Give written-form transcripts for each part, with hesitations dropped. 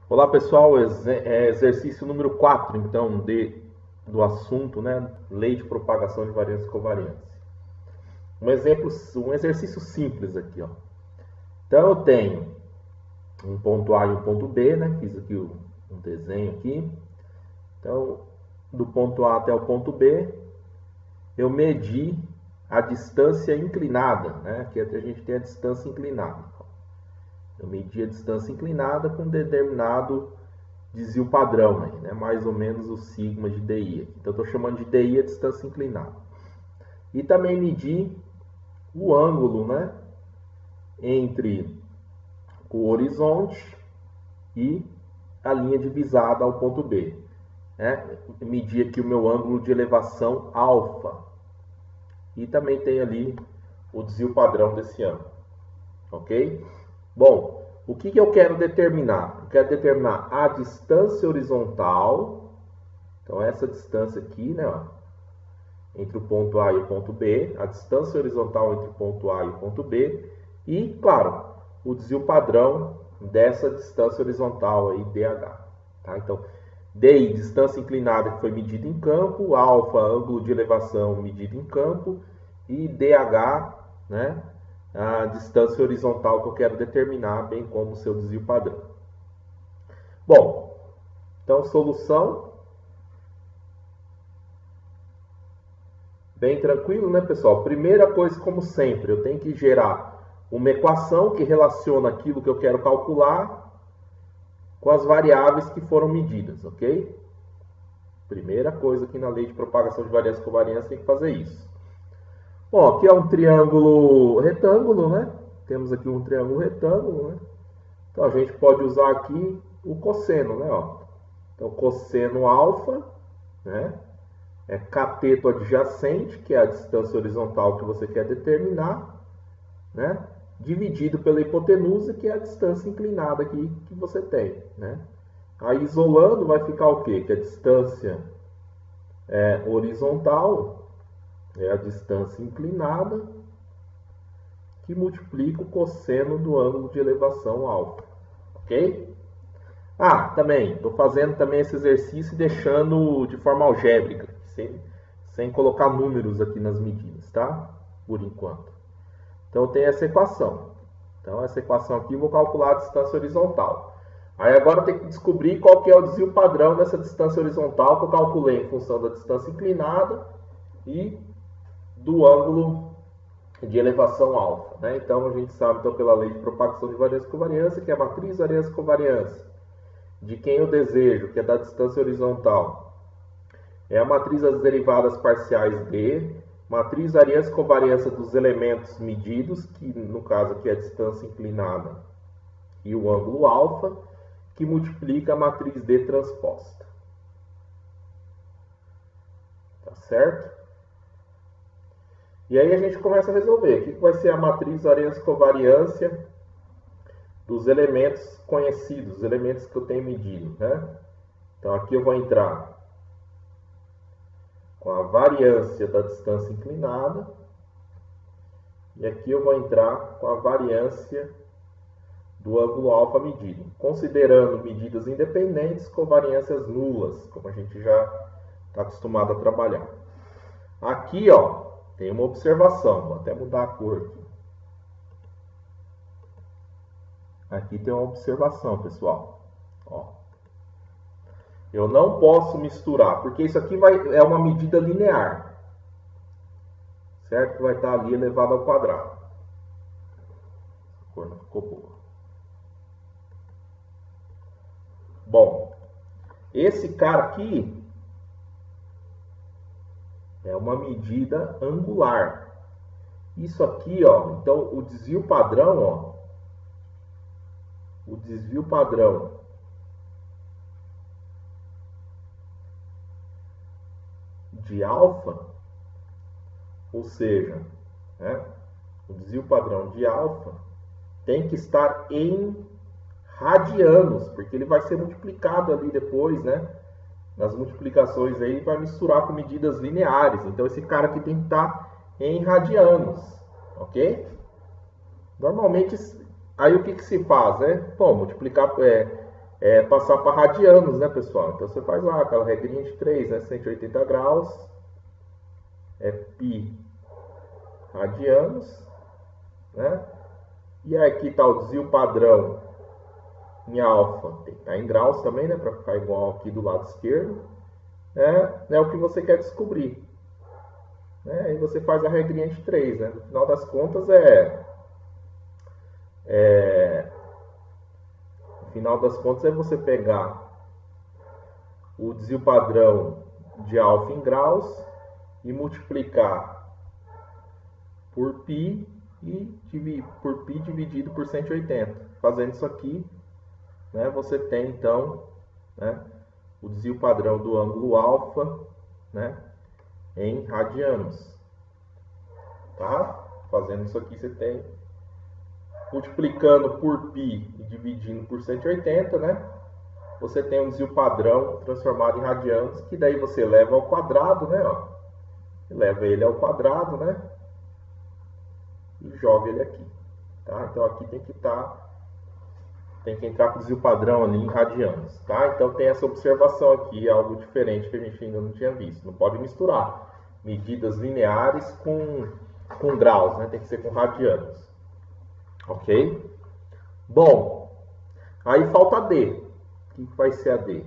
Olá pessoal, exercício número 4, então, do assunto, né? Lei de propagação de variância e covariância. Um exercício simples aqui, ó. Então eu tenho um ponto A e um ponto B, né? Fiz aqui um desenho aqui. Então, do ponto A até o ponto B, eu medi a distância inclinada, né? Aqui a gente tem a distância inclinada. Eu medi a distância inclinada com um determinado desvio padrão, aí, né? Mais ou menos o sigma de DI. Então, estou chamando de DI a distância inclinada. E também medir o ângulo, né? Entre o horizonte e a linha divisada ao ponto B. Né? Medir aqui o meu ângulo de elevação alfa. E também tem ali o desvio padrão desse ângulo. Ok? Bom, o que eu quero determinar? Eu quero determinar a distância horizontal. Então, essa distância aqui, né? Ó, entre o ponto A e o ponto B, a distância horizontal entre o ponto A e o ponto B e, claro, o desvio padrão dessa distância horizontal aí, DH. Tá? Então, DI, distância inclinada que foi medida em campo, alfa, ângulo de elevação medido em campo e DH, né, a distância horizontal que eu quero determinar, bem como o seu desvio padrão. Bom, então solução. Bem tranquilo, né, pessoal? Primeira coisa, como sempre, eu tenho que gerar uma equação que relaciona aquilo que eu quero calcular com as variáveis que foram medidas, ok? Primeira coisa aqui na lei de propagação de variância e covariância tem que fazer isso. Bom, aqui é um triângulo retângulo, né? Temos aqui um triângulo retângulo, né? Então a gente pode usar aqui o cosseno, né? Ó. Então cosseno alfa, né? É cateto adjacente, que é a distância horizontal que você quer determinar, né? Dividido pela hipotenusa, que é a distância inclinada aqui que você tem, né? Aí isolando vai ficar o quê? Que a distância horizontal é a distância inclinada que multiplica o cosseno do ângulo de elevação alfa, ok? Ah, também, estou fazendo também esse exercício deixando de forma algébrica, sem colocar números aqui nas medidas, tá? Por enquanto. Então, eu tenho essa equação. Então, essa equação aqui eu vou calcular a distância horizontal. Aí agora eu tenho que descobrir qual que é o desvio padrão dessa distância horizontal que eu calculei em função da distância inclinada e do ângulo de elevação alfa. Né? Então, a gente sabe então, pela lei de propagação de variância e covariância que é a matriz variância e covariância de quem eu desejo, que é da distância horizontal, é a matriz das derivadas parciais D, matriz variância e covariância dos elementos medidos, que no caso aqui é a distância inclinada e o ângulo alfa, que multiplica a matriz D transposta. Tá certo? E aí a gente começa a resolver. O que vai ser a matriz variância e covariância dos elementos conhecidos, os elementos que eu tenho medido, né? Então aqui eu vou entrar com a variância da distância inclinada e aqui eu vou entrar com a variância do ângulo alfa medido, considerando medidas independentes com variâncias nulas, como a gente já está acostumado a trabalhar. Aqui, ó, tem uma observação, vou até mudar a cor aqui. Aqui tem uma observação, pessoal. Ó. Eu não posso misturar, porque isso aqui é uma medida linear. Certo? Que vai estar ali elevado ao quadrado. A cor não ficou boa. Bom, esse cara aqui é uma medida angular. Isso aqui, ó, então o desvio padrão, ó, o desvio padrão de alfa, ou seja, né, o desvio padrão de alfa tem que estar em radianos, porque ele vai ser multiplicado ali depois, né? Nas multiplicações aí vai misturar com medidas lineares. Então esse cara aqui tem que estar em radianos, ok? Normalmente, aí o que se faz, né? Bom, multiplicar passar para radianos, né, pessoal? Então você faz lá aquela regrinha de 3, né? 180 graus é π radianos, né? E aqui está o desvio padrão em alfa, tem que estar em graus também, né? Para ficar igual aqui do lado esquerdo. É o que você quer descobrir. Né? Aí você faz a regrinha de 3, né? No final das contas você pegar o desvio padrão de alfa em graus e multiplicar por π dividido por 180. Fazendo isso aqui, né, você tem então, né, o desvio padrão do ângulo alfa, né, em radianos. Tá? Fazendo isso aqui, você tem, multiplicando por π e dividindo por 180, né, você tem um desvio padrão transformado em radianos, que daí você leva ao quadrado, né, ó, leva ele ao quadrado, né, e joga ele aqui. Tá? Então aqui tem que entrar com o desvio padrão ali em radianos. Tá? Então tem essa observação aqui, algo diferente que a gente ainda não tinha visto. Não pode misturar medidas lineares com graus, né? Tem que ser com radianos. Ok? Bom, aí falta a D. O que vai ser a D?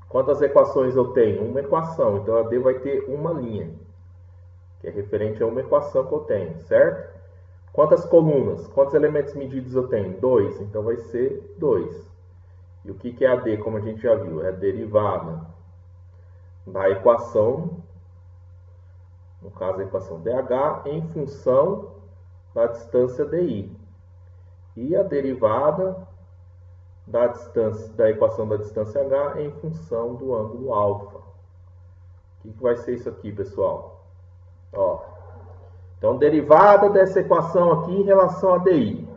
Quantas equações eu tenho? Uma equação. Então a D vai ter uma linha, que é referente a uma equação que eu tenho, certo? Quantas colunas? Quantos elementos medidos eu tenho? 2, então vai ser 2. E o que é a D, como a gente já viu? É a derivada da equação, no caso a equação dH, em função da distância DI. E a derivada da equação da distância H em função do ângulo alfa. O que vai ser isso aqui, pessoal? Ó. Então, derivada dessa equação aqui em relação a DI.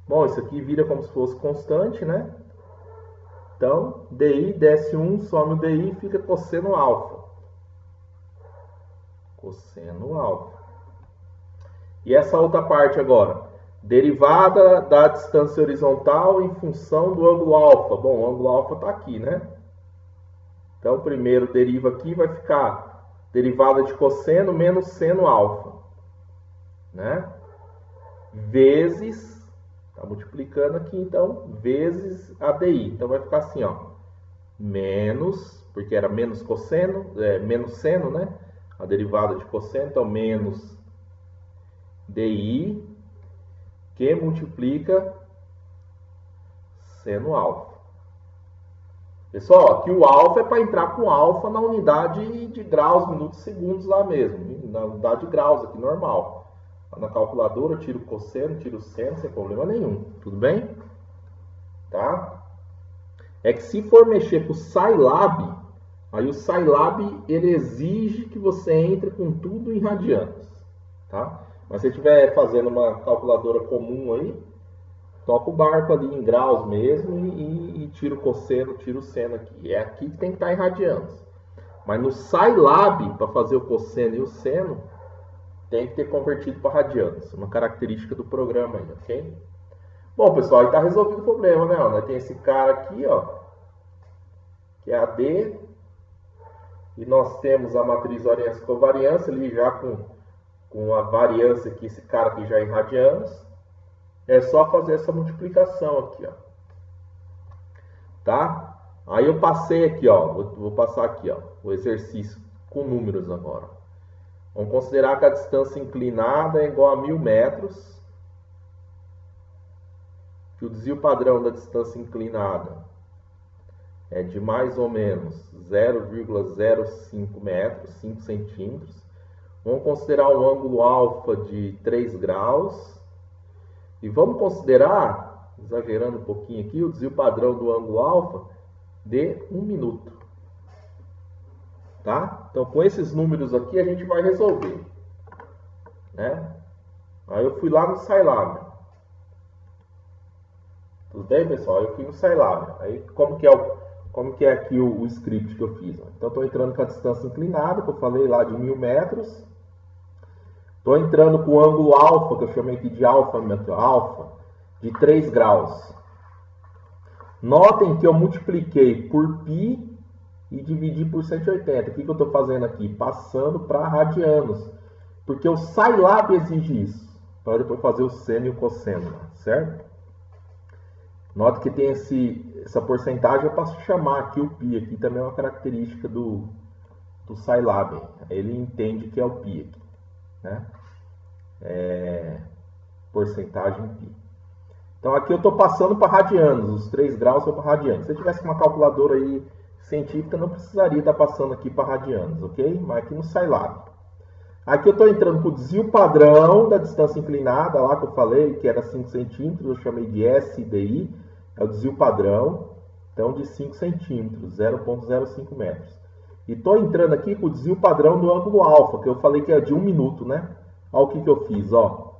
Bom, isso aqui vira como se fosse constante, né? Então, DI desce 1, some o DI e fica cosseno alfa. Cosseno alfa. E essa outra parte agora? Derivada da distância horizontal em função do ângulo alfa. Bom, o ângulo alfa está aqui, né? Então, primeiro deriva aqui, vai ficar derivada de cosseno menos seno alfa. Né? Vezes, tá multiplicando aqui, então, vezes a DI. Então, vai ficar assim, ó, menos, porque era menos cosseno, menos seno, né? A derivada de cosseno, então, menos DI, que multiplica seno alfa. Pessoal, aqui o alfa é para entrar com alfa na unidade de graus, minutos, segundos lá mesmo, na unidade de graus aqui, normal. Na calculadora eu tiro o cosseno, tiro o seno, sem problema nenhum. Tudo bem? Tá? É que se for mexer com o Scilab, aí o Scilab ele exige que você entre com tudo em radianos. Tá? Mas se você estiver fazendo uma calculadora comum aí, toca o barco ali em graus mesmo e tira o cosseno, tira o seno aqui. É aqui que tem que estar em radianos. Mas no Scilab, para fazer o cosseno e o seno, tem que ter convertido para radianos. Uma característica do programa aí, ok? Bom, pessoal, aí está resolvido o problema, né? Nós tem esse cara aqui, ó, que é a D. E nós temos a matriz variância-covariância ali já com a variância aqui, esse cara aqui já em radianos. É só fazer essa multiplicação aqui, ó. Tá? Aí eu passei aqui, ó, vou passar aqui, ó, o exercício com números agora. Vamos considerar que a distância inclinada é igual a 1000 metros. Que o desvio padrão da distância inclinada é de mais ou menos 0,05 metros, 5 centímetros. Vamos considerar um ângulo alfa de 3 graus. E vamos considerar, exagerando um pouquinho aqui, o desvio padrão do ângulo alfa de 1 minuto. Tá? Então, com esses números aqui, a gente vai resolver. Né? Aí eu fui lá no Scilab. Tudo bem, pessoal? Eu fui no Scilab. Aí, como que é aqui o script que eu fiz? Então, estou entrando com a distância inclinada, que eu falei lá de 1000 metros. Estou entrando com o ângulo alfa, que eu chamei aqui de alfa, de 3 graus. Notem que eu multipliquei por π e dividi por 180. O que eu estou fazendo aqui? Passando para radianos. Porque o Scilab exige isso. Para depois fazer o seno e o cosseno, certo? Note que tem essa porcentagem para chamar aqui o π. Aqui também é uma característica do Scilab. Ele entende que é o π aqui, né? Porcentagem π. Então aqui eu estou passando para radianos. Os 3 graus são para radianos. Se eu tivesse uma calculadora aí científica, não precisaria estar passando aqui para radianos, ok? Mas aqui no Scilab. Aqui eu estou entrando com o desvio padrão da distância inclinada, lá que eu falei, que era 5 centímetros, eu chamei de SDI, é o desvio padrão, então de 5 centímetros, 0,05 metros. E estou entrando aqui com o desvio padrão do ângulo alfa, que eu falei que é de 1 minuto, né? Olha o que eu fiz, ó.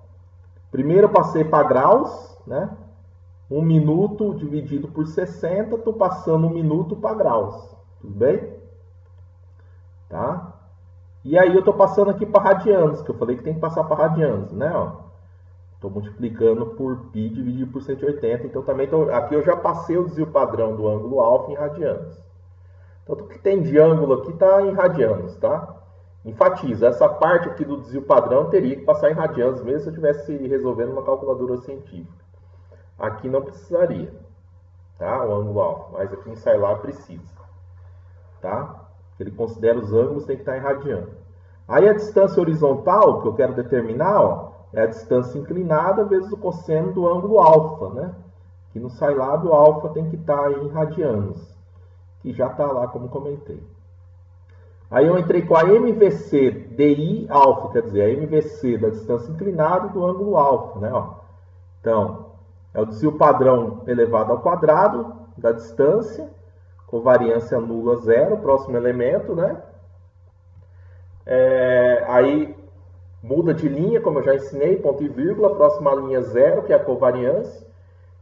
Primeiro eu passei para graus, né? 1 minuto dividido por 60, estou passando 1 minuto para graus, tudo bem? Tá? E aí eu estou passando aqui para radianos, que eu falei que tem que passar para radianos, né? Estou multiplicando por π dividido por 180, então também aqui eu já passei o desvio padrão do ângulo alfa em radianos. Então tudo que tem de ângulo aqui está em radianos, tá? Enfatizo, essa parte aqui do desvio padrão teria que passar em radianos, mesmo se eu estivesse resolvendo uma calculadora científica. Aqui não precisaria, tá? O ângulo alfa, mas aqui em Scilab precisa, tá? Ele considera os ângulos, tem que estar em radiano. Aí a distância horizontal, que eu quero determinar, ó, é a distância inclinada vezes o cosseno do ângulo alfa, né? Aqui no Scilab o alfa tem que estar em radianos, que já está lá como comentei. Aí eu entrei com a MVC DI alfa, quer dizer, a MVC da distância inclinada do ângulo alfa, né? Ó. Então, é o desvio padrão elevado ao quadrado da distância, covariância nula 0, próximo elemento, né? Aí muda de linha, como eu já ensinei, ponto e vírgula, próxima linha 0, que é a covariância,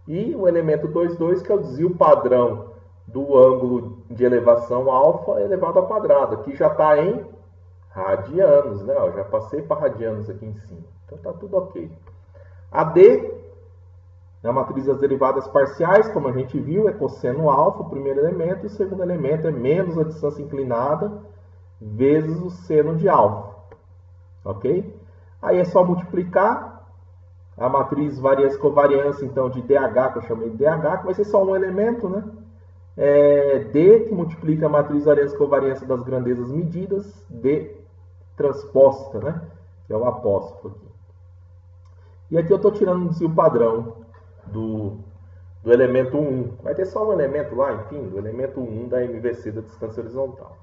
e o elemento 2,2, que é o desvio padrão do ângulo de elevação alfa elevado ao quadrado. Aqui já está em radianos, né? Eu já passei para radianos aqui em cima. Então está tudo ok. A D, na matriz das derivadas parciais, como a gente viu, é cosseno alfa, o primeiro elemento, e o segundo elemento é menos a distância inclinada vezes o seno de alfa. Ok? Aí é só multiplicar a matriz variância e covariância, então, de DH, que eu chamei de DH, que vai ser só um elemento, né? D, que multiplica a matriz variância e covariância das grandezas medidas, D transposta, né? Que é o apóstrofo aqui. E aqui eu estou tirando um desvio padrão do elemento 1. Vai ter só um elemento lá, enfim, do elemento 1 da MVC da distância horizontal.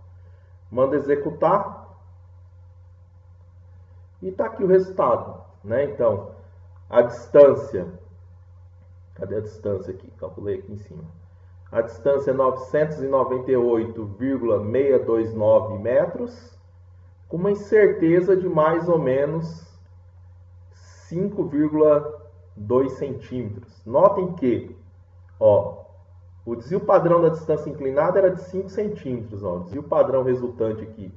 Manda executar. E está aqui o resultado, né? Então, a distância... Cadê a distância aqui? Calculei aqui em cima. A distância é 998,629 metros, com uma incerteza de mais ou menos 5,2 centímetros. Notem que, ó, o desvio padrão da distância inclinada era de 5 centímetros. Ó. O desvio padrão resultante aqui,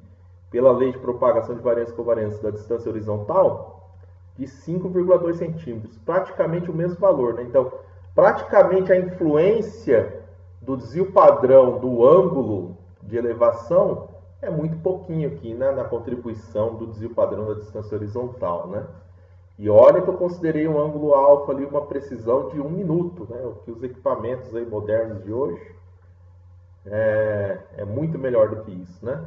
pela lei de propagação de variância e covariância da distância horizontal, de 5,2 centímetros. Praticamente o mesmo valor, né? Então, praticamente a influência do desvio padrão do ângulo de elevação é muito pouquinho aqui, né, na contribuição do desvio padrão da distância horizontal, né? E olha que eu considerei um ângulo alfa ali uma precisão de 1 minuto, né? O que os equipamentos aí modernos de hoje é muito melhor do que isso, né?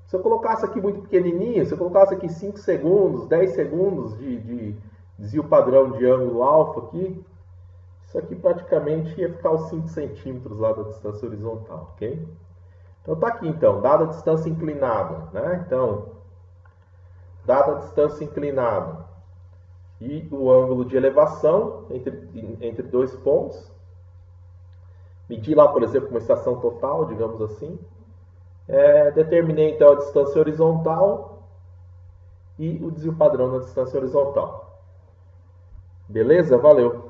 Se eu colocasse aqui muito pequenininho, se eu colocasse aqui 5 segundos, 10 segundos de desvio padrão de ângulo alfa aqui, isso aqui praticamente ia ficar os 5 centímetros lá da distância horizontal, ok? Então tá aqui então, dada a distância inclinada, né? Então, dada a distância inclinada e o ângulo de elevação entre dois pontos, medir lá, por exemplo, uma estação total, digamos assim, determinei então a distância horizontal e o desvio padrão na distância horizontal. Beleza? Valeu!